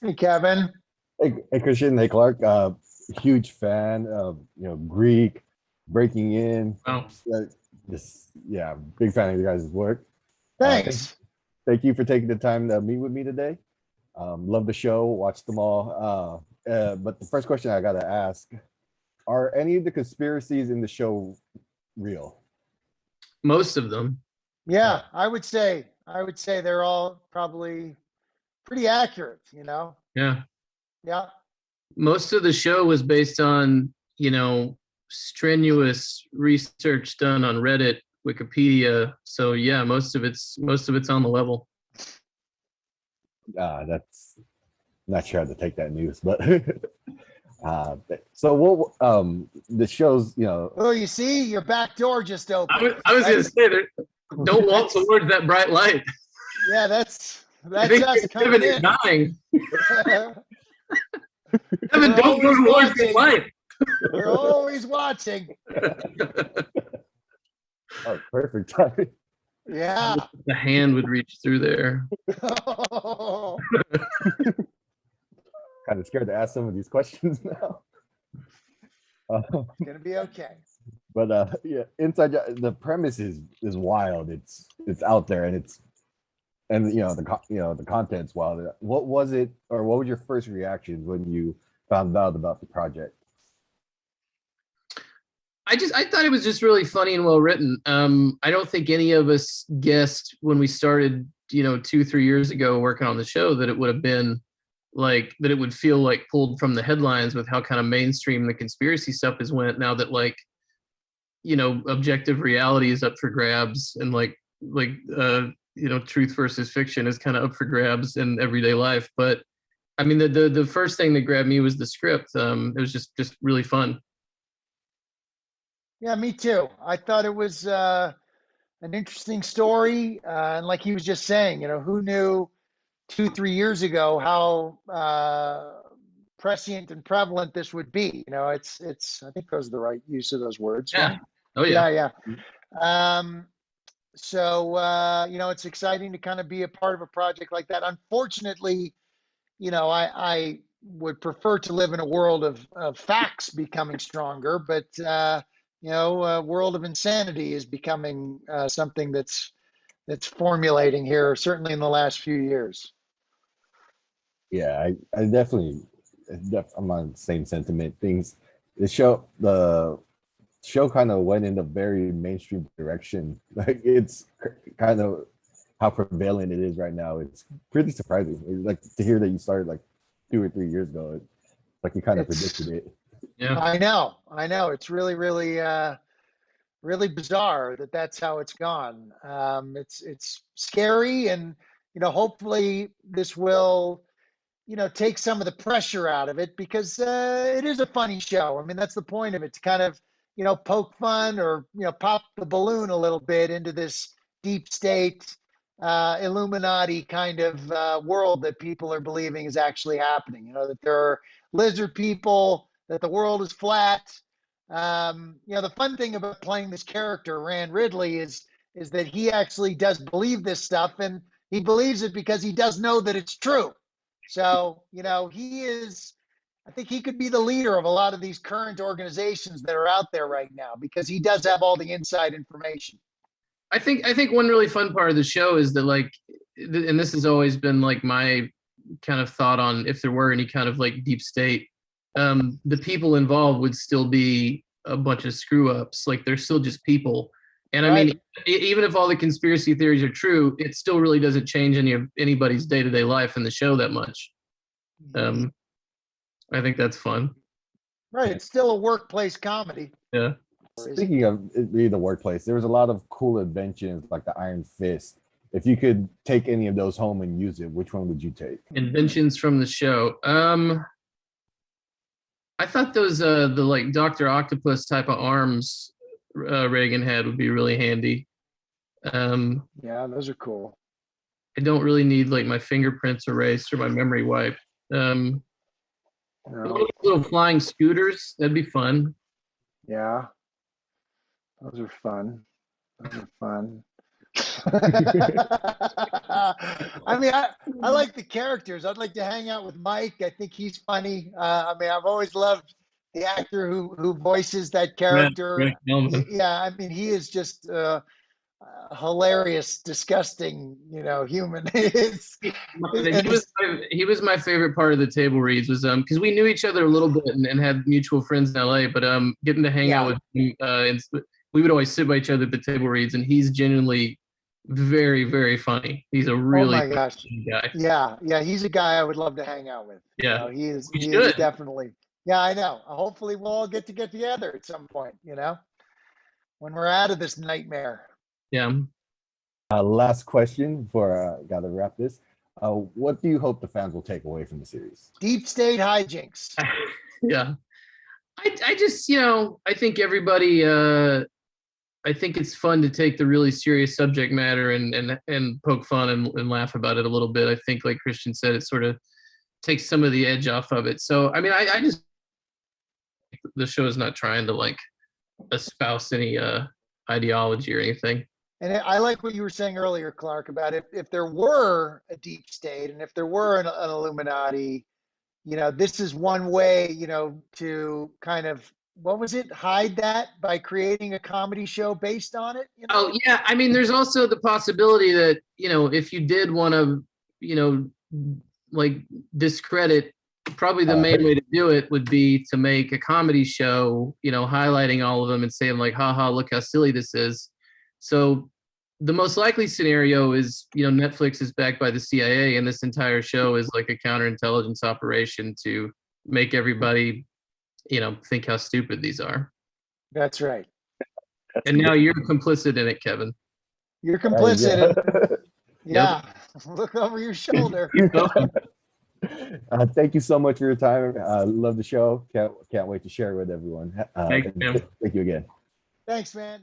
Hey, Kevin. Hey Christian, hey Clark. Huge fan of Greek, Breaking In. Wow. Yeah, big fan of you guys' work. Thanks. Thank you for taking the time to meet with me today. Love the show, watched them all. But the first question I gotta ask: are any of the conspiracies in the show real? Most of them. Yeah, I would say they're all probably pretty accurate, Yeah. Yeah. Most of the show was based on, strenuous research done on Reddit, Wikipedia. So yeah, most of it's on the level. That's not sure how to take that news, but so what? The show's Oh, you see, your back door just opened. I was gonna say that. Don't walk towards that bright light. Yeah, that's I think us coming Kevin is in. dying. We're Kevin, don't go always towards the watching. light. We're always watching. Oh, perfect timing. Yeah. The hand would reach through there. Kind of scared to ask some of these questions now. Gonna be okay. But yeah, the premise is wild. It's out there, and the content's wild. What was it, or what was your first reaction when you found out about the project? I thought it was just really funny and well written. I don't think any of us guessed when we started, 2-3 years ago working on the show that it would have been like that. It would feel like pulled from the headlines with how kind of mainstream the conspiracy stuff has went now that objective reality is up for grabs and truth versus fiction is kind of up for grabs in everyday life. But I mean, the first thing that grabbed me was the script. It was just really fun. Yeah, me too. I thought it was an interesting story, and like he was just saying, who knew 2-3 years ago how prescient and prevalent this would be? It's. I think those are the right use of those words. Yeah. Right? Oh yeah. Yeah. So it's exciting to kind of be a part of a project like that. Unfortunately, I would prefer to live in a world of facts becoming stronger, but a world of insanity is becoming something that's formulating here, certainly in the last few years. Yeah, I definitely, I'm on the same sentiment. The show kind of went in a very mainstream direction. Like it's kind of how prevalent it is right now. It's pretty surprising. Like to hear that you started like 2 or 3 years ago. Like you kind of predicted it. Yeah. I know. It's really, really, really bizarre that that's how it's gone. It's scary, and hopefully this will take some of the pressure out of it, because it is a funny show. I mean, that's the point of it, to kind of poke fun or pop the balloon a little bit into this deep state Illuminati kind of world that people are believing is actually happening. That there are lizard people, that the world is flat. The fun thing about playing this character, Rand Ridley, is that he actually does believe this stuff, and he believes it because he does know that it's true. So, he is, I think he could be the leader of a lot of these current organizations that are out there right now, because he does have all the inside information. I think one really fun part of the show is that and this has always been like my kind of thought on if there were any kind of like deep state, the people involved would still be a bunch of screw ups. Like they're still just people. And I mean, even if all the conspiracy theories are true, it still really doesn't change anybody's day-to-day life in the show that much. I think that's fun. Right. It's still a workplace comedy. Yeah. Speaking of it being the workplace, there was a lot of cool inventions like the Iron Fist. If you could take any of those home and use it, which one would you take? Inventions from the show. I thought those the like Dr. Octopus type of arms Reagan had would be really handy. Yeah, those are cool. I don't really need like my fingerprints erased or my memory wiped. No. Little flying scooters, that'd be fun. Yeah, those are fun. Fun. I mean, I like the characters. I'd like to hang out with Mike. I think he's funny. I mean, I've always loved the actor who voices that character. Yeah, I mean, he is just hilarious, disgusting, human. He was my favorite part of the table reads was because we knew each other a little bit and had mutual friends in LA, but getting to hang out with him, and we would always sit by each other at the table reads, and he's genuinely very, very funny. He's a really oh my gosh guy. Yeah, he's a guy I would love to hang out with. Yeah, he is definitely. Yeah, I know. Hopefully we'll all get together at some point, when we're out of this nightmare. Yeah. Last question before I gotta wrap this. What do you hope the fans will take away from the series? Deep state hijinks. Yeah. I just, I think everybody, I think it's fun to take the really serious subject matter and poke fun and laugh about it a little bit. I think, like Christian said, it sort of takes some of the edge off of it. So, I mean, I just, the show is not trying to like espouse any ideology or anything. And I like what you were saying earlier, Clark, about if there were a deep state and if there were an Illuminati, this is one way, to kind of, what was it, hide that by creating a comedy show based on it? Oh, yeah. I mean, there's also the possibility that, if you did want to, like discredit, probably the main way to do it would be to make a comedy show, highlighting all of them and saying like, haha, look how silly this is. So the most likely scenario is, Netflix is backed by the CIA and this entire show is like a counterintelligence operation to make everybody, think how stupid these are. That's right. And now you're complicit in it, Kevin. You're complicit. Yeah. Look over your shoulder. Thank you so much for your time. Love the show. Can't wait to share it with everyone. Thank you, man. Thank you again. Thanks, man.